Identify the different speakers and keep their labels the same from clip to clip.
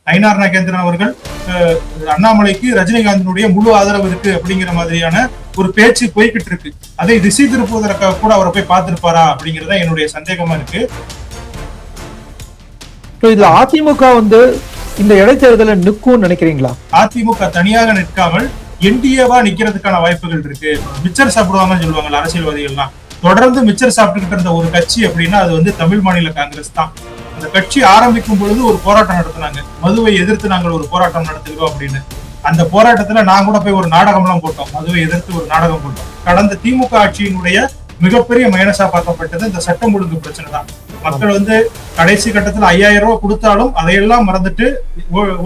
Speaker 1: நயினார் நாகேந்திரன் அவர்கள் அண்ணாமலைக்கு ரஜினிகாந்தினுடைய முழு ஆதரவு இருக்கு அப்படிங்கிற மாதிரியான ஒரு பேச்சு போய்கிட்டு இருக்கு. அதை திசை திருப்புவதற்காக கூட அவரை போய் பார்த்திருப்பாரா அப்படிங்கறத என்னுடைய சந்தேகமா இருக்கு.
Speaker 2: இதுல அதிமுக இந்த இடைத்தேர்தல நிற்கும் நினைக்கிறீங்களா?
Speaker 1: அதிமுக தனியாக நிற்காமல் என்டிஏவா நிக்கிறதுக்கான வாய்ப்புகள் இருக்கு. மிச்சர் சாப்பிடுவாங்கன்னு சொல்லுவாங்க அரசியல்வாதிகள்லாம். தொடர்ந்து மிச்சர் சாப்பிட்டுக்கிட்டு இருந்த ஒரு கட்சி அப்படின்னா அது தமிழ் மாநில காங்கிரஸ் தான். அந்த கட்சி ஆரம்பிக்கும் பொழுது ஒரு போராட்டம் நடத்தினாங்க. மதுவை எதிர்த்து நாங்கள் ஒரு போராட்டம் நடத்திருக்கோம் அப்படின்னு. அந்த போராட்டத்துல நான் கூட போய் ஒரு நாடகம் எல்லாம் போட்டோம். மதுவை எதிர்த்து ஒரு நாடகம் போட்டோம். கடந்த திமுக ஆட்சியினுடைய மிகப்பெரிய மைனஸா பார்க்கப்பட்டது இந்த சட்டம் ஒழுங்கு பிரச்சனை தான். மக்கள் கடைசி கட்டத்துல 5000 ரூபாய் கொடுத்தாலும் அதையெல்லாம் மறந்துட்டு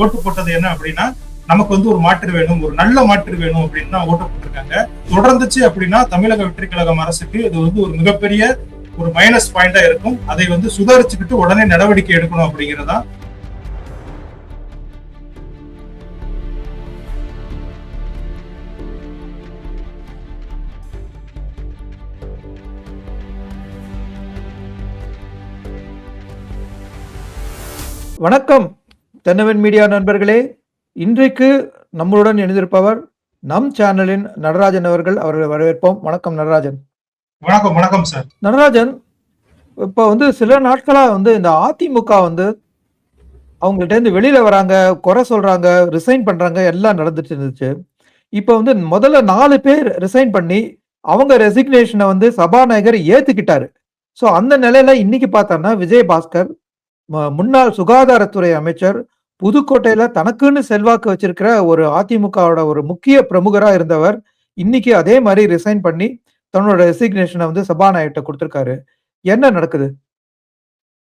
Speaker 1: ஓட்டு போட்டது என்ன அப்படின்னா நமக்கு ஒரு மாற்று வேணும், ஒரு நல்ல மாற்று வேணும் அப்படின்னு தான் ஓட்டு போட்டிருக்காங்க. தொடர்ந்துச்சு அப்படின்னா தமிழக வெற்றி கழகம் அரசுக்கு இது ஒரு மிகப்பெரிய ஒரு மைனஸ் பாயிண்டா இருக்கும். அதை சுதாரிச்சுக்கிட்டு உடனே நடவடிக்கை எடுக்கணும் அப்படிங்கறதா.
Speaker 2: வணக்கம் தென்னவன் மீடியா நண்பர்களே. இன்றைக்கு நம்மளுடன் இணைந்திருப்பவர் நம் சேனலின் நடராஜன் அவர்கள். அவர்களை வரவேற்போம். வணக்கம் நடராஜன்.
Speaker 1: வணக்கம். வணக்கம் சார்.
Speaker 2: நடராஜன், இப்ப சில நாட்களா இந்த அதிமுக அவங்கள்ட்ட இருந்து வெளியில வராங்க, குறை சொல்றாங்க, ரிசைன் பண்றாங்க, எல்லாம் நடந்துட்டு இருந்துச்சு. இப்ப முதல்ல 4 பேர் ரிசைன் பண்ணி அவங்க ரெசிக்னேஷனை சபாநாயகர் ஏத்துக்கிட்டாரு. சோ அந்த நிலையில இன்னைக்கு பார்த்தோம்னா விஜயபாஸ்கர், முன்னாள் சுகாதாரத்துறை அமைச்சர், புதுக்கோட்டையில தனக்குன்னு செல்வாக்கு வச்சிருக்கிற ஒரு அதிமுகவோட ஒரு முக்கிய பிரமுகரா இருந்தவர் இன்னைக்கு அதே மாதிரி ரிசைன் பண்ணி தன்னோட ரெசிக்னேஷனை சபாநாயகர்கிட்ட கொடுத்திருக்காரு. என்ன நடக்குது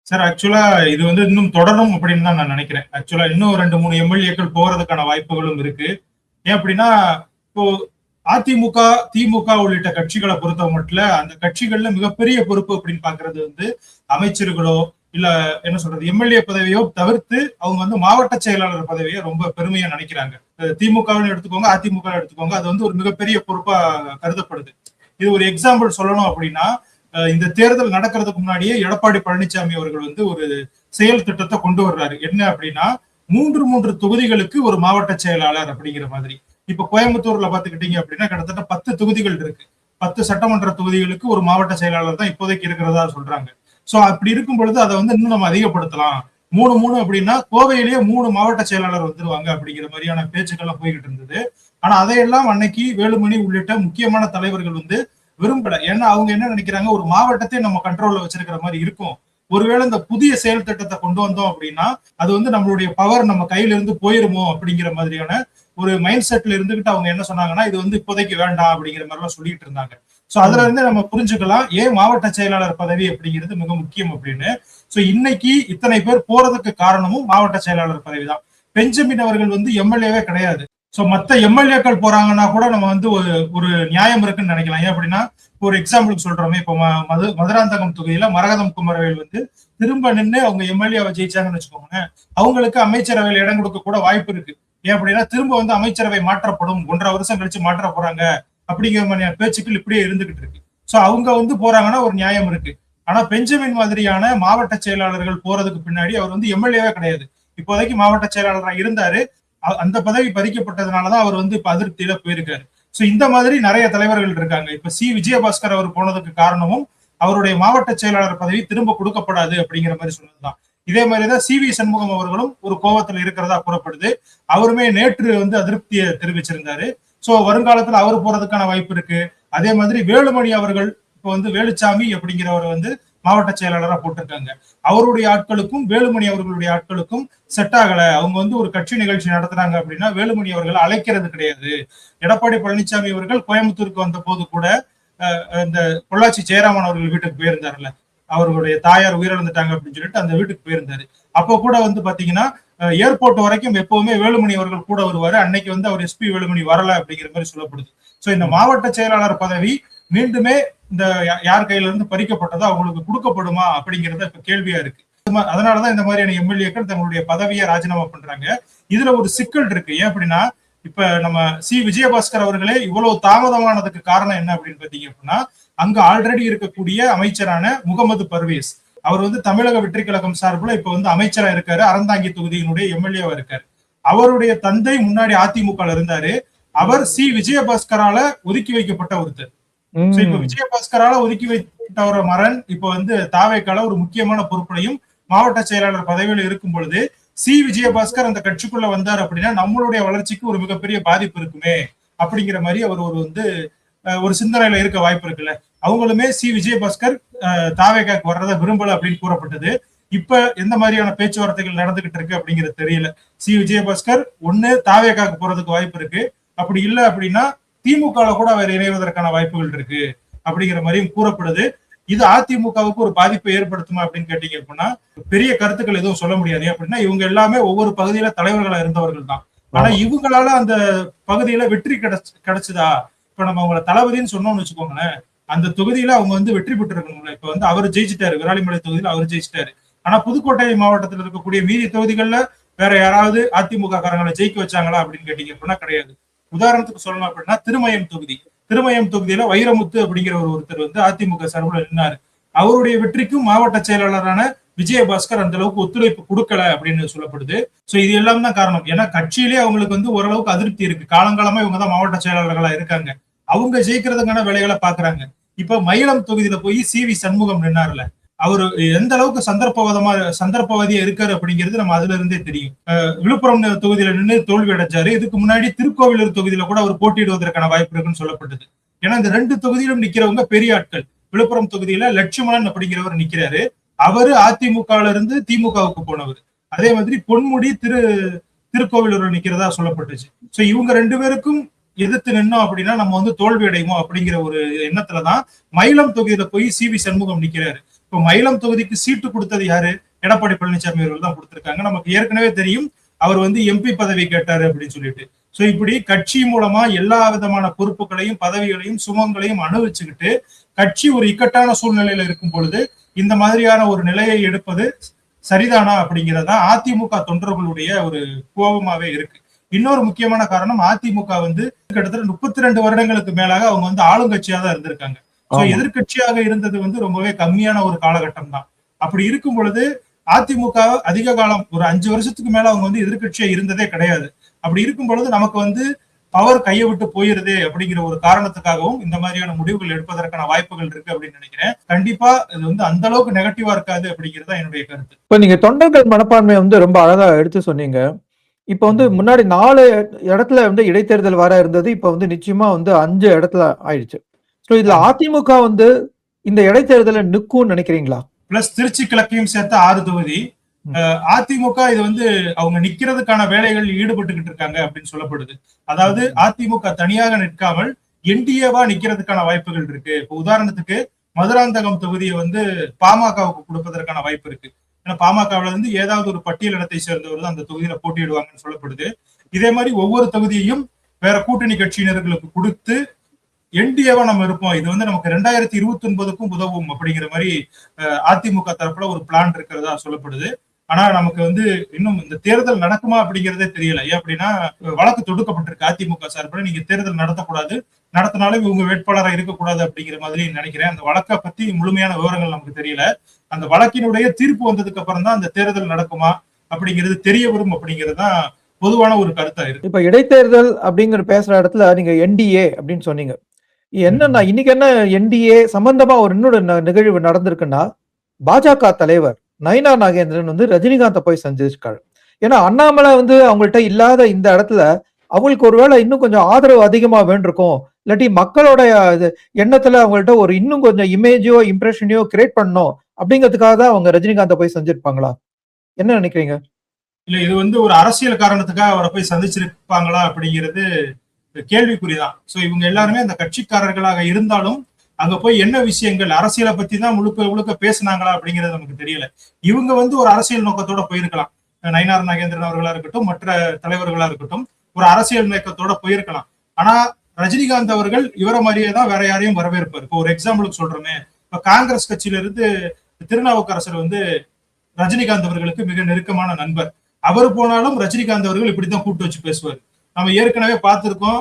Speaker 1: சார்? ஆக்சுவலா இது இன்னும் தொடரும் அப்படின்னு தான் நான் நினைக்கிறேன். ஆக்சுவலா இன்னும் 2-3 எம்எல்ஏக்கள் போறதுக்கான வாய்ப்புகளும் இருக்கு. ஏன் அப்படின்னா இப்போ அதிமுக, திமுக உள்ளிட்ட கட்சிகளை பொறுத்த மட்டும் அந்த கட்சிகள்ல மிகப்பெரிய பொறுப்பு அப்படின்னு பாக்குறது அமைச்சர்களோ இல்ல என்ன சொல்றது எம்எல்ஏ பதவியோ தவிர்த்து அவங்க மாவட்ட செயலாளர் பதவியை ரொம்ப பெருமையா நினைக்கிறாங்க. திமுகன்னு எடுத்துக்கோங்க, அதிமுக எடுத்துக்கோங்க, அது ஒரு மிகப்பெரிய பொறுப்பா கருதப்படுது. இது ஒரு எக்ஸாம்பிள் சொல்லணும் அப்படின்னா இந்த தேர்தல் நடக்கிறதுக்கு முன்னாடியே எடப்பாடி பழனிசாமி அவர்கள் ஒரு செயல் திட்டத்தை கொண்டு வர்றாரு. என்ன அப்படின்னா 3 தொகுதிகளுக்கு ஒரு மாவட்ட செயலாளர் அப்படிங்கிற மாதிரி. இப்ப கோயம்புத்தூர்ல பாத்துக்கிட்டீங்க அப்படின்னா கிட்டத்தட்ட 10 தொகுதிகள் இருக்கு. 10 சட்டமன்ற தொகுதிகளுக்கு ஒரு மாவட்ட செயலாளர் தான் இப்போதைக்கு இருக்கிறதா சொல்றாங்க. சோ அப்படி இருக்கும் பொழுது அதை இன்னும் நம்ம அதிகப்படுத்தலாம். 3 அப்படின்னா கோவையிலேயே 3 மாவட்ட செயலாளர் வந்துருவாங்க அப்படிங்கிற மாதிரியான பேச்சுக்கள்லாம் போய்கிட்டு இருந்தது. ஆனா அதையெல்லாம் அன்னைக்கு வேலுமணி உள்ளிட்ட முக்கியமான தலைவர்கள் விரும்பல. ஏன்னா அவங்க என்ன நினைக்கிறாங்க, ஒரு மாவட்டத்தை நம்ம கண்ட்ரோல்ல வச்சிருக்கிற மாதிரி இருக்கும். ஒருவேளை இந்த புதிய செயல் திட்டத்தை கொண்டு வந்தோம் அப்படின்னா அது நம்மளுடைய பவர் நம்ம கையில இருந்து போயிருமோ அப்படிங்கிற மாதிரியான ஒரு மைண்ட் செட்ல இருந்துகிட்டு அவங்க என்ன சொன்னாங்கன்னா இது இப்போதைக்கு வேண்டாம் அப்படிங்கிற மாதிரி எல்லாம் சொல்லிட்டு இருந்தாங்க. சோ அதுல இருந்து நம்ம புரிஞ்சுக்கலாம் ஏன் மாவட்ட செயலாளர் பதவி அப்படிங்கிறது மிக முக்கியம் அப்படின்னு. சோ இன்னைக்கு இத்தனை பேர் போறதுக்கு காரணமும் மாவட்ட செயலாளர் பதவி தான். பெஞ்சமின் அவர்கள் எம்எல்ஏவே கிடையாது. சோ மத்த எம்எல்ஏக்கள் போறாங்கன்னா கூட நம்ம ஒரு நியாயம் இருக்குன்னு நினைக்கலாம். ஏன் அப்படின்னா ஒரு எக்ஸாம்பிளுக்கு சொல்றோமே, இப்போ மதுராந்தகம் தொகுதியில மரகதம் குமரவேல் திரும்ப நின்று அவங்க எம்எல்ஏவை ஜெயிச்சாங்கன்னு வச்சுக்கோங்க, அவங்களுக்கு அமைச்சரவையில் இடம் கொடுக்க கூட வாய்ப்பு இருக்கு. ஏன் அப்படின்னா திரும்ப அமைச்சரவை மாற்றப்படும், 1.5 வருஷம் கழிச்சு மாற்ற போறாங்க அப்படிங்கிற மாதிரியான பேச்சுக்கள் இப்படியே இருந்துகிட்டு இருக்கு. சோ அவங்க போறாங்கன்னா ஒரு நியாயம் இருக்கு. ஆனா பெஞ்சமின் மாதிரியான மாவட்ட செயலாளர்கள் போறதுக்கு பின்னாடி அவர் எம்எல்ஏவே கிடையாது. இப்போதைக்கு மாவட்ட செயலாளராக இருந்தாரு. அந்த பதவி பறிக்கப்பட்டதுனாலதான் அவர் இப்ப அதிருப்தியில போயிருக்காரு. சோ இந்த மாதிரி நிறைய தலைவர்கள் இருக்காங்க. இப்ப விஜயபாஸ்கர் அவர் போனதுக்கு காரணமும் அவருடைய மாவட்ட செயலாளர் பதவி திரும்ப கொடுக்கப்படாது அப்படிங்கிற மாதிரி சொன்னதுதான். இதே மாதிரிதான் வி சண்முகம் அவர்களும் ஒரு கோபத்துல இருக்கிறதா கூறப்படுது. அவருமே நேற்று அதிருப்தியை தெரிவிச்சிருந்தாரு. சோ வருங்காலத்துல அவர் போறதுக்கான வாய்ப்பு இருக்கு. அதே மாதிரி வேலுமணி அவர்கள் இப்ப வேலுச்சாமி அப்படிங்கிறவர் மாவட்ட செயலாளரா போட்டிருக்காங்க. அவருடைய ஆட்களுக்கும் வேலுமணி அவர்களுடைய ஆட்களுக்கும் செட் ஆகல. அவங்க ஒரு கட்சி நிகழ்ச்சி நடத்துறாங்க அப்படின்னா வேலுமணி அவர்கள் அழைக்கிறது கிடையாது. எடப்பாடி பழனிசாமி அவர்கள் கோயம்புத்தூருக்கு வந்த போது கூட இந்த பொள்ளாச்சி ஜெயராமன் அவர்கள் வீட்டுக்கு போயிருந்தாருல்ல, அவர்களுடைய தாயார் உயிரிழந்துட்டாங்க அப்படின்னு சொல்லிட்டு அந்த வீட்டுக்கு போயிருந்தாரு. அப்போ கூட பாத்தீங்கன்னா ஏர்போர்ட் வரைக்கும் எப்பவுமே வேலுமணி அவர்கள் கூட வருவாரு. அன்னைக்கு அவர் எஸ்பி வேலுமணி வரல அப்படிங்கிற மாதிரி சொல்லப்படுது. சோ இந்த மாவட்ட செயலாளர் பதவி மீண்டுமே இந்த யார் கையில இருந்து பறிக்கப்பட்டதோ அவங்களுக்கு கொடுக்கப்படுமா அப்படிங்கறத இப்ப கேள்வியா இருக்கு. அதனாலதான் இந்த மாதிரியான எம்எல்ஏக்கள் தங்களுடைய பதவியை ராஜினாமா பண்றாங்க. இதுல ஒரு சிக்கல் இருக்கு. ஏன் அப்படின்னா இப்ப நம்ம விஜயபாஸ்கர் அவர்களே இவ்வளவு தாமதமானதுக்கு காரணம் என்ன அப்படின்னு பாத்தீங்க அப்படின்னா அங்க ஆல்ரெடி இருக்கக்கூடிய அமைச்சரான முகமது பர்வேஸ் அவர் வந்து தமிழக வெற்றி கழகம் சார்பில் இப்ப வந்து அமைச்சரா இருக்காரு, அறந்தாங்கி தொகுதியினுடைய எம்எல்ஏவா இருக்காரு. அவருடைய தந்தை முன்னாடி அதிமுக இருந்தாரு. அவர் சி விஜயபாஸ்கரால ஒதுக்கி வைக்கப்பட்ட ஒருத்தர். இப்ப விஜயபாஸ்கரால ஒதுக்கி வைக்கப்பட்ட ஒரு மரன் இப்ப வந்து தாவேக்கால ஒரு முக்கியமான பொறுப்புலையும் மாவட்ட செயலாளர் பதவியில் இருக்கும் பொழுது சி விஜயபாஸ்கர் அந்த கட்சிக்குள்ள வந்தார் அப்படின்னா நம்மளுடைய வளர்ச்சிக்கு ஒரு மிகப்பெரிய பாதிப்பு இருக்குமே அப்படிங்கிற மாதிரி அவர் ஒரு வந்து ஒரு சிந்தனையில இருக்க வாய்ப்பு இருக்குல்ல. அவங்களுமே சி விஜயபாஸ்கர் தாவேக்காக்கு வர்றதை விரும்பல அப்படின்னு கூறப்பட்டது. இப்ப எந்த மாதிரியான பேச்சுவார்த்தைகள் நடந்துகிட்டு இருக்கு அப்படிங்கிறது தெரியல. சி விஜயபாஸ்கர் ஒண்ணு தாவேக்காக்கு போறதுக்கு வாய்ப்பு இருக்கு, அப்படி இல்லை அப்படின்னா திமுக கூட அவர் இணைவதற்கான வாய்ப்புகள் இருக்கு அப்படிங்கிற மாதிரியும் கூறப்படுது. இது அதிமுகவுக்கு ஒரு பாதிப்பை ஏற்படுத்துமா அப்படின்னு கேட்டீங்க அப்படின்னா பெரிய கருத்துக்கள் எதுவும் சொல்ல முடியாது. அப்படின்னா இவங்க எல்லாமே ஒவ்வொரு பகுதியில தலைவர்களா இருந்தவர்கள் தான். ஆனா இவங்களால அந்த பகுதியில வெற்றி கிடைச்சதா? இப்ப நம்ம அவங்களை தளபதினு சொன்னோம்னு வச்சுக்கோங்களேன், அந்த தொகுதியில அவங்க வந்து வெற்றி பெற்று இருக்கணும்ல. இப்ப வந்து அவர் ஜெயிச்சிட்டாரு, விராலிமலை தொகுதியில அவர் ஜெயிச்சிட்டாரு. ஆனா புதுக்கோட்டை மாவட்டத்தில் இருக்கக்கூடிய மீதி தொகுதிகள்ல வேற யாராவது அதிமுக காரங்களை ஜெயிக்க வச்சாங்களா அப்படின்னு கேட்டீங்க அப்படின்னா கிடையாது. உதாரணத்துக்கு சொல்லணும் அப்படின்னா திருமயம் தொகுதியில வைரமுத்து அப்படிங்கிற ஒருத்தர் வந்து அதிமுக சார்பில் நின்னாரு. அவருடைய வெற்றிக்கும் மாவட்ட செயலாளரான விஜயபாஸ்கர் அந்த அளவுக்கு ஒத்துழைப்பு கொடுக்கல அப்படின்னு சொல்லப்படுது. சோ இது எல்லாம் தான் காரணம். ஏன்னா கட்சியிலேயே அவங்களுக்கு வந்து ஓரளவுக்கு அதிருப்தி இருக்கு. காலங்காலமா இவங்க தான் மாவட்ட செயலாளர்களா இருக்காங்க, அவங்க ஜெயிக்கிறதுக்கான வேலைகளை பாக்குறாங்க. இப்ப மயிலம் தொகுதியில போய் சி வி சண்முகம் நின்னார்ல, அவரு எந்த அளவுக்கு சந்தர்ப்பவாதியா இருக்காரு அப்படிங்கிறது நம்ம அதுல இருந்தே தெரியும். விழுப்புரம் தொகுதியில நின்று தோல்வி அடைஞ்சாரு. இதுக்கு முன்னாடி திருக்கோவிலூர் தொகுதியில கூட அவர் போட்டியிடுவதற்கான வாய்ப்பு இருக்குன்னு சொல்லப்பட்டது. ஏன்னா இந்த 2 தொகுதியிலும் நிக்கிறவங்க பெரிய ஆட்கள். விழுப்புரம் தொகுதியில லட்சுமணன் அப்படிங்கிறவர் நிக்கிறாரு. அவரு அதிமுகல இருந்து திமுகவுக்கு போனவர். அதே மாதிரி பொன்முடி திருக்கோவிலூர் நிக்கிறதா சொல்லப்பட்டுச்சு. சோ இவங்க 2 பேருக்கும் எதிர்த்து நின்னோம் அப்படின்னா நம்ம வந்து தோல்வி அடையுமோ அப்படிங்கிற ஒரு எண்ணத்துலதான் மயிலம் தொகுதியில போய் சி வி சண்முகம் நிக்கிறாரு. இப்போ மயிலம் தொகுதிக்கு சீட்டு கொடுத்தது யாரு? எடப்பாடி பழனிசாமி அவர்கள் தான் கொடுத்திருக்காங்க. நமக்கு ஏற்கனவே தெரியும் அவர் வந்து எம்பி பதவி கேட்டாரு அப்படின்னு சொல்லிட்டு. சோ இப்படி கட்சி மூலமா எல்லா விதமான பொறுப்புகளையும் பதவிகளையும் சுமங்களையும் அனுபவிச்சுக்கிட்டு கட்சி ஒரு இக்கட்டான சூழ்நிலையில இருக்கும் பொழுது இந்த மாதிரியான ஒரு நிலையை எடுப்பது சரிதானா அப்படிங்கிறதா அதிமுக தொண்டர்களுடைய ஒரு கோபமாவே இருக்கு. இன்னொரு முக்கியமான காரணம், அதிமுக வந்து கிட்டத்தட்ட 32 வருடங்களுக்கு மேலாக அவங்க வந்து ஆளுங்கட்சியா தான் இருந்திருக்காங்க. எதிர்கட்சியாக இருந்தது வந்து ரொம்பவே கம்மியான ஒரு காலகட்டம் தான். அப்படி இருக்கும் பொழுது அதிமுக அதிக காலம் ஒரு 5 வருஷத்துக்கு மேல அவங்க வந்து எதிர்கட்சியா இருந்ததே கிடையாது. அப்படி இருக்கும் பொழுது நமக்கு வந்து பவர் கையை விட்டு போயிருதே அப்படிங்கிற ஒரு காரணத்துக்காகவும் இந்த மாதிரியான முடிவுகள் எடுப்பதற்கான வாய்ப்புகள் இருக்கு அப்படின்னு நினைக்கிறேன். கண்டிப்பா இது வந்து அந்த அளவுக்கு நெகட்டிவா இருக்காது அப்படிங்கிறதா என்னுடைய கருத்து.
Speaker 2: இப்ப நீங்க தொண்டர்கள் மனப்பான்மை வந்து ரொம்ப அழகா எடுத்து சொன்னீங்க. இப்ப வந்து முன்னாடி 4 இடத்துல வந்து இடைத்தேர்தல் வர இருந்தது, இப்ப வந்து நிச்சயமா வந்து 5 இடத்துல ஆயிடுச்சு. இதுல அதிமுக வந்து இந்த இடைத்தேர்தல நிற்கும் நினைக்கிறீங்களா?
Speaker 1: பிளஸ் திருச்சி கிழக்கையும் சேர்த்து 6 தொகுதி. அதிமுக இது வந்து அவங்க நிக்கிறதுக்கான வேலைகள் ஈடுபட்டுக்கிட்டு இருக்காங்க அப்படின்னு சொல்லப்படுது. அதாவது அதிமுக தனியாக நிற்காமல் என்டிஏவா நிக்கிறதுக்கான வாய்ப்புகள் இருக்கு. இப்ப உதாரணத்துக்கு மதுராந்தகம் தொகுதியை வந்து பாமகவுக்கு கொடுப்பதற்கான வாய்ப்பு இருக்கு. ஏன்னா பாமகவுல இருந்து ஏதாவது ஒரு பட்டியலிடத்தை சேர்ந்தவர் தான் அந்த தொகுதியில போட்டியிடுவாங்கன்னு சொல்லப்படுது. இதே மாதிரி ஒவ்வொரு தொகுதியையும் வேற கூட்டணி கட்சியினர்களுக்கு கொடுத்து என்டிஏவா நம்ம இருப்போம், இது வந்து நமக்கு 2029க்கும் உதவும் அப்படிங்கிற மாதிரி அதிமுக தரப்புல ஒரு பிளான் இருக்கிறதா சொல்லப்படுது. ஆனா நமக்கு வந்து இன்னும் இந்த தேர்தல் நடக்குமா அப்படிங்கிறதே தெரியல. ஏன் அப்படின்னா வழக்கு தொடுக்கப்பட்டிருக்கு அதிமுக சார்பில், நீங்க தேர்தல் நடத்தக்கூடாது, நடத்தினாலும் இவங்க வேட்பாளராக இருக்கக்கூடாது அப்படிங்கிற மாதிரி நினைக்கிறேன். அந்த வழக்கை பத்தி முழுமையான விவரங்கள் நமக்கு தெரியல. அந்த வழக்கினுடைய தீர்ப்பு வந்ததுக்கு அப்புறம் தான் அந்த தேர்தல் நடக்குமா அப்படிங்கிறது தெரிய வரும் அப்படிங்கிறது தான் பொதுவான ஒரு கருத்தா இருக்கு.
Speaker 2: இப்ப இடைத்தேர்தல் அப்படிங்கிற பேசுற இடத்துல நீங்க என்டிஏ அப்படின்னு சொன்னீங்க. என்னன்னா இன்னைக்கு என்ன என்டிஏ சம்பந்தமா ஒரு இன்னொரு நிகழ்வு நடந்திருக்குன்னா, பாஜக தலைவர் நயினா நாகேந்திரன் வந்து ரஜினிகாந்தை போய் சந்திச்சிருக்காரு. ஏன்னா அண்ணாமலை வந்து அவங்கள்ட்ட இல்லாத இந்த இடத்துல அவங்களுக்கு ஒருவேளை இன்னும் கொஞ்சம் ஆதரவு அதிகமா வேண்டிருக்கும், இல்லாட்டி மக்களோட எண்ணத்துல அவங்கள்ட்ட ஒரு இன்னும் கொஞ்சம் இமேஜோ இம்ப்ரெஷனையோ கிரியேட் பண்ணணும் அப்படிங்கிறதுக்காக தான் அவங்க ரஜினிகாந்தை போய் சந்திருப்பாங்களா? என்ன நினைக்கிறீங்க?
Speaker 1: இல்ல இது வந்து ஒரு அரசியல் காரணத்துக்காக அவரை போய் சந்திச்சிருப்பாங்களா அப்படிங்கிறது கேள்விக்குறிதான். சோ இவங்க எல்லாருமே அந்த கட்சிக்காரர்களாக இருந்தாலும் அங்க போய் என்ன விஷயங்கள் அரசியலை பத்தி தான் முழுக்க பேசினாங்களா அப்படிங்கிறது நமக்கு தெரியல. இவங்க வந்து ஒரு அரசியல் நோக்கத்தோட போயிருக்கலாம். நயினார் நாகேந்திரன் அவர்களா இருக்கட்டும், மற்ற தலைவர்களா இருக்கட்டும், ஒரு அரசியல் நோக்கத்தோட போயிருக்கலாம். ஆனா ரஜினிகாந்த் அவர்கள் இவரை மாதிரியே தான் வேற யாரையும் வரவேற்பார். இப்போ ஒரு எக்ஸாம்பிளுக்கு சொல்றோமே, இப்ப காங்கிரஸ் கட்சியில இருந்து திருநாவுக்கரசர் வந்து ரஜினிகாந்த் அவர்களுக்கு மிக நெருக்கமான நண்பர். அவர் போனாலும் ரஜினிகாந்த் அவர்கள் இப்படித்தான் கூப்பிட்டு வச்சு பேசுவார். நம்ம ஏற்கனவே பார்த்திருக்கோம்,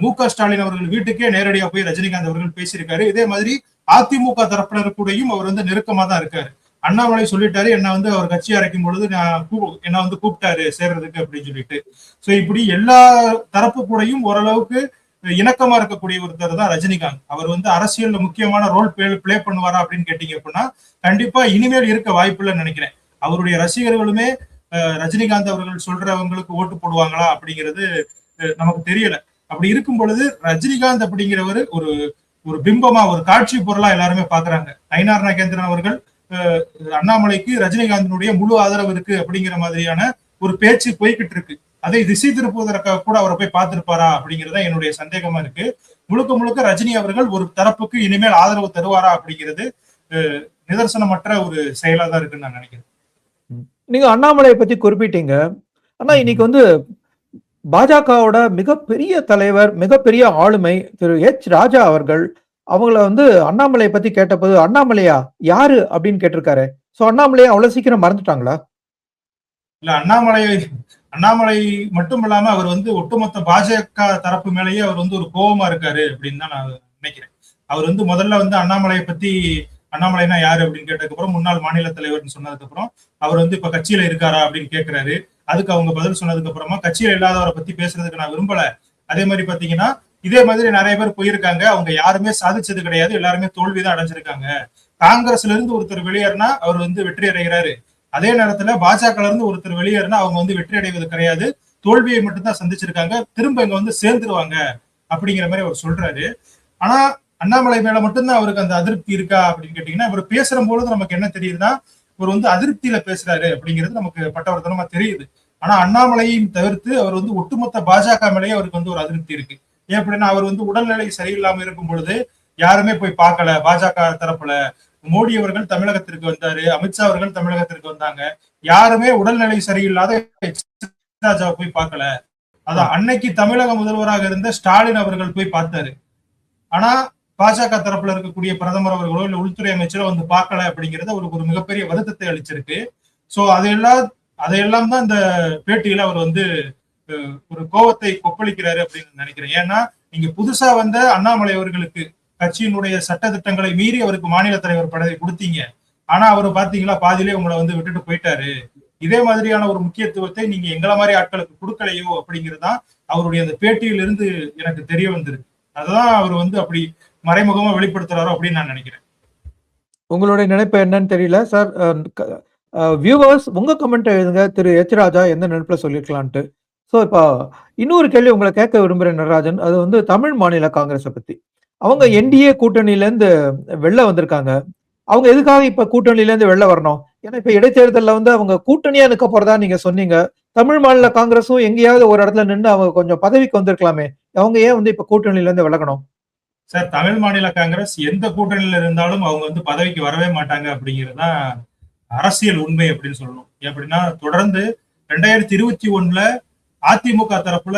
Speaker 1: மு.க. ஸ்டாலின் அவர்கள் வீட்டுக்கே நேரடியா போய் ரஜினிகாந்த் அவர்கள் பேசியிருக்காரு. இதே மாதிரி அதிமுக தரப்பினர் கூடயும் அவர் வந்து நெருக்கமா தான் இருக்காரு. அண்ணாமலை சொல்லிட்டாரு, என்ன வந்து அவர் கட்சி அரைக்கும் பொழுது என்ன வந்து கூப்பிட்டாரு சேர்றதுக்கு அப்படின்னு சொல்லிட்டு. சோ இப்படி எல்லா தரப்பு கூடயும் ஓரளவுக்கு இணக்கமா இருக்கக்கூடிய ஒருத்தர் தான் ரஜினிகாந்த். அவர் வந்து அரசியல்ல முக்கியமான ரோல் பிளே பண்ணுவாரா அப்படின்னு கேட்டீங்க அப்படின்னா கண்டிப்பா இனிமேல் இருக்க வாய்ப்பு இல்லைன்னு நினைக்கிறேன். அவருடைய ரசிகர்களுமே ரஜினிகாந்த் அவர்கள் சொல்றவங்களுக்கு ஓட்டு போடுவாங்களா அப்படிங்கிறது நமக்கு தெரியல. அப்படி இருக்கும் பொழுது ரஜினிகாந்த் அப்படிங்கிறவர் ஒரு ஒரு பிம்பமா ஒரு காட்சி பொருளா எல்லாருமே பாக்குறாங்க. நயினார் நாகேந்திரன் அவர்கள் அண்ணாமலைக்கு ரஜினிகாந்தினுடைய முழு ஆதரவு இருக்கு அப்படிங்கிற மாதிரியான ஒரு பேச்சு போய்கிட்டு இருக்கு. அதை திசை திருப்புவதற்காக கூட அவரை போய் பார்த்திருப்பாரா அப்படிங்கிறத என்னுடைய சந்தேகமா இருக்கு. முழுக்க முழுக்க ரஜினி அவர்கள் ஒரு தரப்புக்கு இனிமேல் ஆதரவு தருவாரா அப்படிங்கிறது நிதர்சனமற்ற ஒரு செயலா தான் இருக்குன்னு நான் நினைக்கிறேன்.
Speaker 2: நீங்க அண்ணாமலையை பத்தி குறிப்பிட்டீங்க. ஆனா இன்னைக்கு வந்து பாஜகவோட மிகப்பெரிய தலைவர், மிகப்பெரிய ஆளுமை திரு எச் ராஜா அவர்கள் அவங்கள வந்து அண்ணாமலையை பத்தி கேட்டபோது, அண்ணாமலையா யாரு அப்படின்னு கேட்டிருக்காரு. சோ அண்ணாமலையை அவ்வளவு சீக்கிரம் மறந்துட்டாங்களா?
Speaker 1: இல்ல அண்ணாமலை மட்டும் இல்லாம அவர் வந்து ஒட்டுமொத்த பாஜக தரப்பு மேலேயே அவர் வந்து ஒரு கோபமா இருக்காரு அப்படின்னு தான் நான் நினைக்கிறேன். அவர் வந்து முதல்ல வந்து அண்ணாமலையை பத்தி அண்ணாமலைனா யாரு அப்படின்னு கேட்டதுக்கு அப்புறம் முன்னாள் மாநில தலைவர்னு சொன்னதுக்கு அப்புறம் அவர் வந்து இப்ப கட்சியில இருக்காரா அப்படின்னு கேட்கிறாரு. அதுக்கு அவங்க பதில் சொன்னதுக்கு அப்புறமா கட்சியில இல்லாதவரை பத்தி பேசுறதுக்கு நான் விரும்பல. அதே மாதிரி பாத்தீங்கன்னா இதே மாதிரி நிறைய பேர் போயிருக்காங்க, அவங்க யாருமே சாதிச்சது கிடையாது, எல்லாருமே தோல்விதான் அடைஞ்சிருக்காங்க. காங்கிரஸ்ல இருந்து ஒருத்தர் வெளியேறினா அவர் வந்து வெற்றி அடைகிறாரு, அதே நேரத்துல பாஜக இருந்து ஒருத்தர் வெளியேறினா அவங்க வந்து வெற்றி அடைவது கிடையாது, தோல்வியை மட்டும்தான் சந்திச்சிருக்காங்க, திரும்ப இங்க வந்து சேர்ந்துருவாங்க அப்படிங்கிற மாதிரி அவர் சொல்றாரு. ஆனா அண்ணாமலை மேல மட்டும்தான் அவருக்கு அந்த அதிருப்தி இருக்கா அப்படின்னு கேட்டீங்கன்னா, இவர் பேசுற பொழுது நமக்கு என்ன தெரியுதுன்னா இவர் வந்து அதிருப்தியில பேசுறாரு அப்படிங்கிறது நமக்கு பட்டவர்த்தனமா தெரியுது. ஆனா அண்ணாமலையும் தவிர்த்து அவர் வந்து ஒட்டுமொத்த பாஜக மேலேயே அவருக்கு வந்து ஒரு அதிருப்தி இருக்கு. ஏன் அப்படின்னா அவர் வந்து உடல்நிலை சரியில்லாம இருக்கும் பொழுது யாருமே போய் பார்க்கல பாஜக தரப்புல. மோடி அவர்கள் தமிழகத்திற்கு வந்தாரு, அமித்ஷா அவர்கள் தமிழகத்திற்கு வந்தாங்க, யாருமே உடல்நிலை சரியில்லாத ராஜாவை போய் பார்க்கல. அதான் அன்னைக்கு தமிழக முதல்வராக இருந்த ஸ்டாலின் அவர்கள் போய் பார்த்தாரு. ஆனா பாஜக தரப்புல இருக்கக்கூடிய பிரதமர் அவர்களோ இல்ல உள்துறை அமைச்சரோ வந்து பார்க்கல அப்படிங்கிறது அவருக்கு ஒரு மிகப்பெரிய வருத்தத்தை அளிச்சிருக்கு. சோ அதையெல்லாம் தான் இந்த பேட்டியில அவர் வந்து ஒரு கோபத்தை கொப்பளிக்கிறாரு அப்படின்னு நினைக்கிறேன். ஏன்னா நீங்க புதுசா வந்த அண்ணாமலை அவர்களுக்கு கட்சியினுடைய சட்ட திட்டங்களை மீறி அவருக்கு மாநில தலைவர் பதவி கொடுத்தீங்க. ஆனா அவர் பாத்தீங்களா பாதியிலே உங்களை வந்து விட்டுட்டு போயிட்டாரு. இதே மாதிரியான ஒரு முக்கியத்துவத்தை நீங்க எங்களை மாதிரி ஆட்களுக்கு கொடுக்கலையோ அப்படிங்கிறதுதான் அவருடைய அந்த பேட்டியிலிருந்து எனக்கு தெரிய வந்திருக்கு. அதுதான் அவர் வந்து அப்படி மறைமுகமா வெளிப்படுத்துறாரோ அப்படின்னு நான் நினைக்கிறேன்.
Speaker 2: உங்களுடைய நினைப்பு என்னன்னு தெரியல சார். வியூவர்ஸ் உங்க கமெண்ட் எழுதுங்க, திரு எச் ராஜா எந்த நினைப்புல சொல்லிருக்கலான்ட்டு. ஸோ இப்போ இன்னொரு கேள்வி உங்களை கேட்க விரும்புறேன் நடராஜன். அது வந்து தமிழ் மாநில காங்கிரஸை பத்தி. அவங்க என்டிஏ கூட்டணியில இருந்து வெளில வந்திருக்காங்க. அவங்க எதுக்காக இப்ப கூட்டணியில இருந்து வெளில வரணும்? ஏன்னா இப்ப இடைத்தேர்தலில் வந்து அவங்க கூட்டணியா நிற்க போறதா நீங்க சொன்னீங்க. தமிழ் மாநில காங்கிரஸும் எங்கேயாவது ஒரு இடத்துல நின்று அவங்க கொஞ்சம் பதவிக்கு வந்திருக்கலாமே, அவங்க ஏன் வந்து இப்ப கூட்டணியில இருந்து விலகணும்?
Speaker 1: சார், தமிழ் மாநில காங்கிரஸ் எந்த கூட்டணியில இருந்தாலும் அவங்க வந்து பதவிக்கு வரவே மாட்டாங்க அப்படிங்கிறதுதான் அரசியல் உண்மை அப்படின்னு சொல்லணும். எப்படின்னா தொடர்ந்து 2021 அதிமுக தரப்புல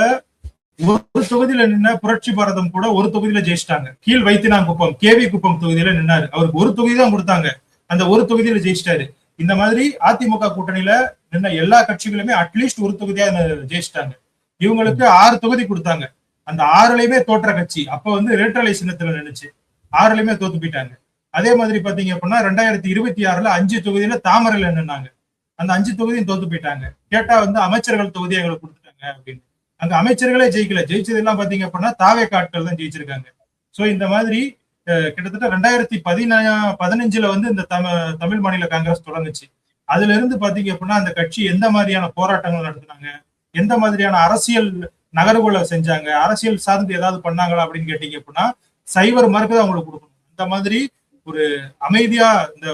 Speaker 1: ஒரு தொகுதியில நின்ன புரட்சி பாரதம் கூட ஒரு தொகுதியில ஜெயிச்சிட்டாங்க. கீழ் வைத்தினாங்குப்பம் கேவி குப்பம் தொகுதியில நின்னாரு, அவருக்கு ஒரு தொகுதி தான் கொடுத்தாங்க, அந்த ஒரு தொகுதியில ஜெயிச்சிட்டாரு. இந்த மாதிரி அதிமுக கூட்டணியில நின்ன எல்லா கட்சிகளுமே அட்லீஸ்ட் ஒரு தொகுதியா ஜெயிச்சிட்டாங்க. இவங்களுக்கு 6 தொகுதி கொடுத்தாங்க, அந்த 6லயுமே தோற்ற கட்சி. அப்ப வந்து இரட்டலை சின்னத்துல நின்னுச்சு, 6லயுமே தோத்து போயிட்டாங்க. அதே மாதிரி பாத்தீங்க அப்படின்னா 2026 5 தொகுதியில தாமரையில நின்னாங்க, அந்த 5 தொகுதியும் தோத்து போயிட்டாங்க. கேட்டா வந்து அமைச்சர்கள் தொகுதியை எங்களுக்கு கொடுத்துட்டாங்க அப்படின்னு. அங்க அமைச்சர்களே ஜெயிக்கல, ஜெயிச்சது எல்லாம் பாத்தீங்க அப்படின்னா தாவே காட்கள் தான் ஜெயிச்சிருக்காங்க. சோ இந்த மாதிரி கிட்டத்தட்ட 2015 வந்து இந்த தமிழ் மாநில காங்கிரஸ் தொடங்குச்சு. அதுல இருந்து பாத்தீங்க அப்படின்னா அந்த கட்சி எந்த மாதிரியான போராட்டங்கள் நடத்தினாங்க, எந்த மாதிரியான அரசியல் நகர்வுகளை செஞ்சாங்க, அரசியல் சார்ந்து ஏதாவது பண்ணாங்களா அப்படின்னு கேட்டீங்க அப்படின்னா சைவர் மார்க்கு தான் அவங்களுக்கு கொடுக்கணும். இந்த மாதிரி ஒரு அமைதியா இந்த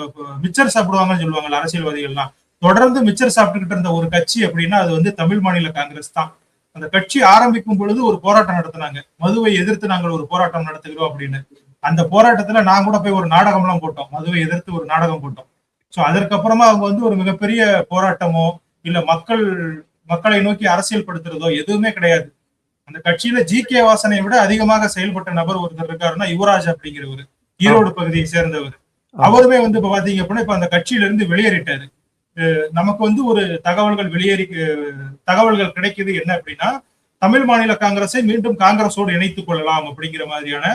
Speaker 1: மிச்சர் சாப்பிடுவாங்கன்னு சொல்லுவாங்க அரசியல்வாதிகள்லாம், தொடர்ந்து மிச்சர் சாப்பிட்டுக்கிட்டு இருந்த ஒரு கட்சி அப்படின்னா அது வந்து தமிழ் மாநில காங்கிரஸ் தான். அந்த கட்சி ஆரம்பிக்கும் பொழுது ஒரு போராட்டம் நடத்தினாங்க, மதுவை எதிர்த்து நாங்கள் ஒரு போராட்டம் நடத்துகிறோம் அப்படின்னு. அந்த போராட்டத்துல நான் கூட போய் ஒரு நாடகம் எல்லாம் போட்டோம், மதுவை எதிர்த்து ஒரு நாடகம் போட்டோம். சோ அதற்கப்புறமா அவங்க வந்து ஒரு மிகப்பெரிய போராட்டமோ இல்ல மக்களை நோக்கி அரசியல் படுத்துறதோ எதுவுமே கிடையாது. அந்த கட்சியில ஜி.கே. வாசனை விட அதிகமாக செயல்பட்ட நபர் ஒருத்தர் இருக்காருன்னா யுவராஜ் அப்படிங்கிறவர், ஈரோடு பகுதியை சேர்ந்தவர். அவருமே வந்து இப்ப பாத்தீங்க அப்படின்னா இப்ப அந்த கட்சியில இருந்து வெளியேறிட்டாரு. நமக்கு வந்து ஒரு தகவல்கள் கிடைக்குது என்ன அப்படின்னா தமிழ் மாநில காங்கிரஸை மீண்டும் காங்கிரஸோடு இணைத்துக் கொள்ளலாம் அப்படிங்கிற மாதிரியான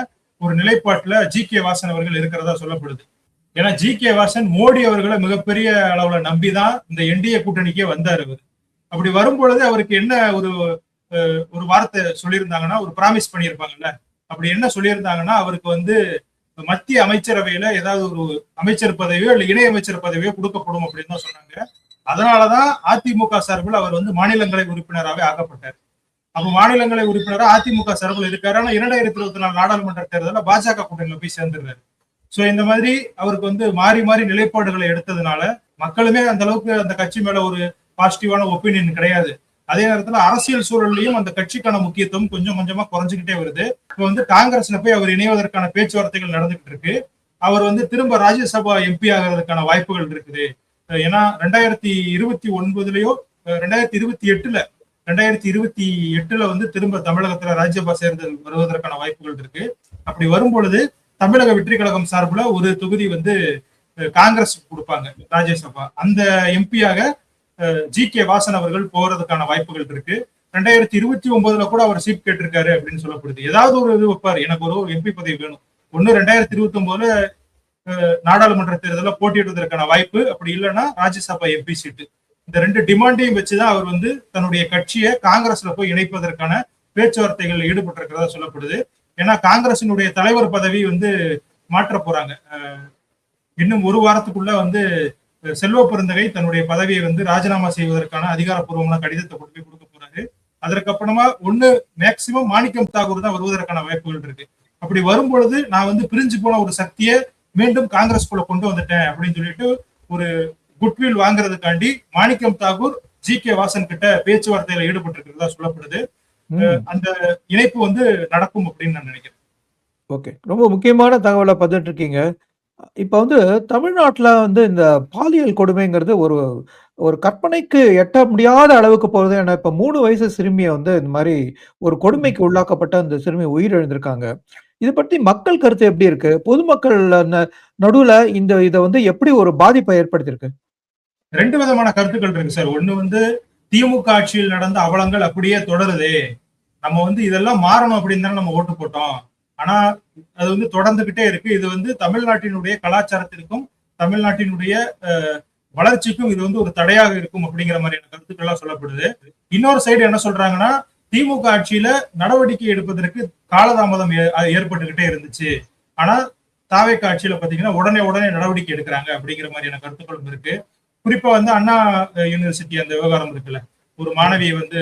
Speaker 1: ஒரு நிலைப்பாட்டுல ஜி.கே. வாசன் அவர்கள் இருக்கிறதா சொல்லப்படுது. ஏன்னா ஜி.கே. வாசன் மோடி அவர்களை மிகப்பெரிய அளவுல நம்பிதான் இந்த என்டிஏ கூட்டணிக்கே வந்தாரு அவர். அப்படி வரும்பொழுது அவருக்கு என்ன ஒரு வார்த்தை சொல்லியிருந்தாங்கன்னா, ஒரு ப்ராமிஸ் பண்ணியிருப்பாங்கல்ல. அப்படி என்ன சொல்லியிருந்தாங்கன்னா, அவருக்கு வந்து மத்திய அமைச்சரவையில ஏதாவது ஒரு அமைச்சர் பதவியோ இல்ல இணை அமைச்சர் பதவியோ கொடுக்கப்படும் அப்படின்னு தான் சொன்னாங்க. அதனாலதான் அதிமுக சார்பில் அவர் வந்து மாநிலங்களவை உறுப்பினராகவே ஆக்கப்பட்டார். அப்ப மாநிலங்களவை உறுப்பினரா அதிமுக சார்பில் இருக்காரு. ஆனா 2024 நாடாளுமன்ற தேர்தலில் பாஜக கூட்டணியில போய் சேர்ந்துடுறாரு. சோ இந்த மாதிரி அவருக்கு வந்து மாறி மாறி நிலைப்பாடுகளை எடுத்ததுனால மக்களுமே அந்த அளவுக்கு அந்த கட்சி மேல ஒரு பாசிட்டிவான ஒப்பீனியன் கிடையாது. அதே நேரத்துல அரசியல் சூழல்லையும் அந்த கட்சிக்கான முக்கியத்துவம் கொஞ்சம் கொஞ்சமா குறைஞ்சுக்கிட்டே வருது. இப்ப வந்து காங்கிரஸ்ல போய் அவர் இணைவதற்கான பேச்சுவார்த்தைகள் நடந்துகிட்டு இருக்கு. அவர் வந்து திரும்ப ராஜ்யசபா எம்பி ஆகிறதுக்கான வாய்ப்புகள் இருக்குது. ஏன்னா 2029லயோ 2028ல வந்து திரும்ப தமிழகத்துல ராஜ்யசபா தேர்தல் வருவதற்கான வாய்ப்புகள் இருக்கு. அப்படி வரும் பொழுது தமிழக வெற்றி கழகம் சார்புல ஒரு தொகுதி வந்து காங்கிரஸ் கொடுப்பாங்க ராஜ்யசபா. அந்த எம்பியாக ஜி.கே. வாசன் அவர்கள் போறதுக்கான வாய்ப்புகள் இருக்கு. 2029ல கூட அவர் சீட் கேட்டிருக்காரு அப்படின்னு சொல்லப்படுது. ஏதாவது ஒரு இது வைப்பாரு, எனக்கு ஒரு எம்பி பதவி வேணும். ஒன்னு 2029ல நாடாளுமன்ற தேர்தலில் போட்டியிடுவதற்கான வாய்ப்பு, அப்படி இல்லைன்னா ராஜ்யசபா எம்பி சீட்டு. இந்த 2 டிமாண்டையும் வச்சுதான் அவர் வந்து தன்னுடைய கட்சியை காங்கிரஸ்ல போய் இணைப்பதற்கான பேச்சுவார்த்தைகள் ஈடுபட்டிருக்கிறதா சொல்லப்படுது. ஏன்னா காங்கிரசினுடைய தலைவர் பதவி வந்து மாற்ற போறாங்க. இன்னும் ஒரு வாரத்துக்குள்ள வந்து செல்வ பெருந்தகை தன்னுடைய பதவியை வந்து ராஜினாமா செய்வதற்கான அதிகாரப்பூர்வமான கடிதத்தை கொண்டு போய் கொடுக்க போறாரு. அதற்கப்புறமா ஒண்ணு மேக்சிமம் மாணிக்கம் தாகூர் தான் வருவதற்கான வாய்ப்புகள் இருக்கு. அப்படி வரும் பொழுது நான் வந்து பிரிஞ்சு போன ஒரு சக்தியை மீண்டும் காங்கிரஸ்குள்ள கொண்டு வந்துட்டேன் அப்படின்னு சொல்லிட்டு ஒரு குட்வில் வாங்குறதுக்காண்டி மாணிக்கம் தாகூர் ஜி.கே. வாசன் கிட்ட பேச்சுவார்த்தையில ஈடுபட்டு இருக்கிறதா சொல்லப்படுது. அந்த இணைப்பு வந்து நடக்கும் அப்படின்னு நான் நினைக்கிறேன்.
Speaker 2: ஓகே, ரொம்ப முக்கியமான தகவலை பதிட்டு இருக்கீங்க. இப்ப வந்து தமிழ்நாட்டுல வந்து இந்த பாலியல் கொடுமைங்கிறது ஒரு ஒரு கற்பனைக்கு எட்ட முடியாத அளவுக்கு போகுது. ஏன்னா இப்ப 3 வயசு சிறுமியை வந்து இந்த மாதிரி ஒரு கொடுமைக்கு உள்ளாக்கப்பட்ட அந்த சிறுமி உயிரிழந்திருக்காங்க. இது பற்றி மக்கள் கருத்து எப்படி இருக்கு? பொதுமக்கள் நடுவுல இதை வந்து எப்படி ஒரு பாதிப்பை ஏற்படுத்தியிருக்கு?
Speaker 1: 2 விதமான கருத்துக்கள் இருக்கு சார். ஒண்ணு வந்து திமுக ஆட்சியில் நடந்த அவலங்கள் அப்படியே தொடருதே, நம்ம வந்து இதெல்லாம் மாறணும் அப்படின்னு தானே நம்ம ஓட்டு போட்டோம். ஆனா அது வந்து தொடர்ந்துகிட்டே இருக்கு. இது வந்து தமிழ்நாட்டினுடைய கலாச்சாரத்திற்கும் தமிழ்நாட்டினுடைய வளர்ச்சிக்கும் இது வந்து ஒரு தடையாக இருக்கும் அப்படிங்கிற மாதிரியான கருத்துக்கள்லாம் சொல்லப்படுது. இன்னொரு சைடு என்ன சொல்றாங்கன்னா, திமுக ஆட்சியில நடவடிக்கை எடுப்பதற்கு காலதாமதம் ஏற்பட்டுக்கிட்டே இருந்துச்சு. ஆனா தாவேக ஆட்சியில பாத்தீங்கன்னா உடனே நடவடிக்கை எடுக்கிறாங்க அப்படிங்கிற மாதிரியான கருத்துக்களும் இருக்கு. குறிப்பா வந்து அண்ணா யூனிவர்சிட்டி அந்த விவகாரம் இருக்குல்ல, ஒரு மாணவியை வந்து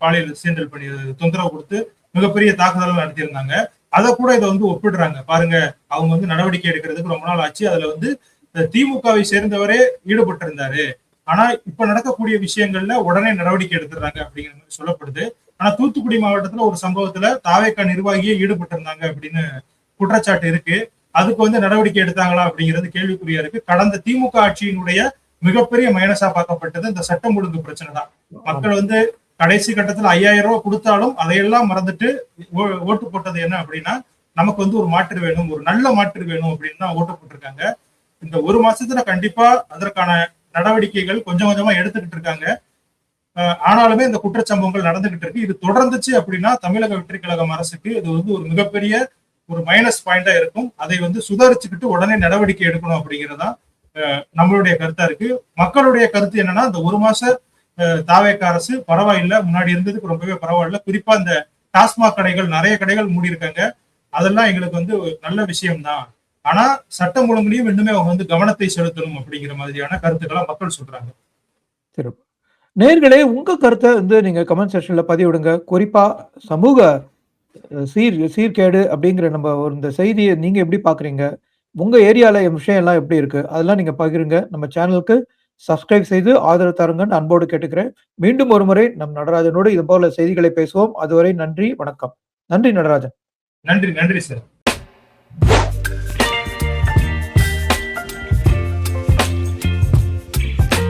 Speaker 1: பாலியல் சீண்டல் பண்ணி தொந்தரவு கொடுத்து மிகப்பெரிய தாக்குதல் நடத்தியிருந்தாங்க. அதை கூட இதை வந்து ஒப்பிடுறாங்க. பாருங்க, அவங்க வந்து நடவடிக்கை எடுக்கிறதுக்கு ரொம்ப நாள் ஆச்சு. அதுல வந்து திமுகவை சேர்ந்தவரே ஈடுபட்டு இருந்தாரு. ஆனா இப்ப நடக்கக்கூடிய விஷயங்கள்ல உடனே நடவடிக்கை எடுத்துறாங்க அப்படிங்கிற மாதிரி சொல்லப்படுது. ஆனா தூத்துக்குடி மாவட்டத்துல ஒரு சம்பவத்துல தாவேக நிர்வாகியே ஈடுபட்டு இருந்தாங்க அப்படின்னு குற்றச்சாட்டு இருக்கு. அதுக்கு வந்து நடவடிக்கை எடுத்தாங்களா அப்படிங்கிறது கேள்விக்குறியா இருக்கு. கடந்த திமுக ஆட்சியினுடைய மிகப்பெரிய மைனஸா பார்க்கப்பட்டது இந்த சட்டம் ஒழுங்கு பிரச்சனை தான். மக்கள் வந்து கடைசி கட்டத்துல 5000 ரூபாய் கொடுத்தாலும் அதையெல்லாம் மறந்துட்டு ஓட்டு போட்டது என்ன அப்படின்னா, நமக்கு வந்து ஒரு மாற்று வேணும், ஒரு நல்ல மாற்று வேணும் அப்படின்னு தான் ஓட்டு போட்டிருக்காங்க. இந்த ஒரு மாசத்துல கண்டிப்பா அதற்கான நடவடிக்கைகள் கொஞ்சம் கொஞ்சமா எடுத்துக்கிட்டு இருக்காங்க. ஆனாலுமே இந்த குற்றச்சம்பவங்கள் நடந்துகிட்டு இருக்கு. இது தொடர்ந்துச்சு அப்படின்னா தமிழக வெற்றி கழகம் அரசுக்கு இது வந்து ஒரு மிகப்பெரிய ஒரு மைனஸ் பாயிண்டா இருக்கும். அதை வந்து சுதாரிச்சுக்கிட்டு உடனே நடவடிக்கை எடுக்கணும் அப்படிங்கிறதா நம்மளுடைய கருத்தா இருக்கு. மக்களுடைய கருத்து என்னன்னா, இந்த ஒரு மாச தாவேக அரசு பரவாயில்ல, முன்னாடி இருந்ததுக்கு ரொம்பவே பரவாயில்ல. குறிப்பா இந்த டாஸ்மாக் கடைகள், நிறைய கடைகள் மூடி இருக்காங்க, அதெல்லாம் எங்களுக்கு வந்து நல்ல விஷயம்தான். ஆனா சட்டம் ஒழுங்குலையும் இன்னுமே அவங்க வந்து கவனத்தை செலுத்தணும் அப்படிங்கிற மாதிரியான கருத்துக்களை மக்கள் சொல்றாங்க.
Speaker 2: சிறப்பு. நேயர்களே, உங்க கருத்தை வந்து நீங்க கமெண்ட் செக்ஷன்ல பதிவிடுங்க. குறிப்பா சமூக சீர்கேடு அப்படிங்கிற நம்ம இந்த செய்தியை நீங்க எப்படி பாக்குறீங்க? உங்க ஏரியால விஷயம் எல்லாம் எப்படி இருக்கு? அதெல்லாம் நீங்க பகிருங்க. நம்ம சேனலுக்கு சப்ஸ்கிரைப் செய்து ஆதரவு தருங்கன்னு அன்போடு கேட்டுக்கிறேன். மீண்டும் ஒரு முறை நம் நடராஜனோடு இது போல செய்திகளை பேசுவோம். அதுவரை நன்றி, வணக்கம். நன்றி நடராஜன்.
Speaker 1: நன்றி சார்.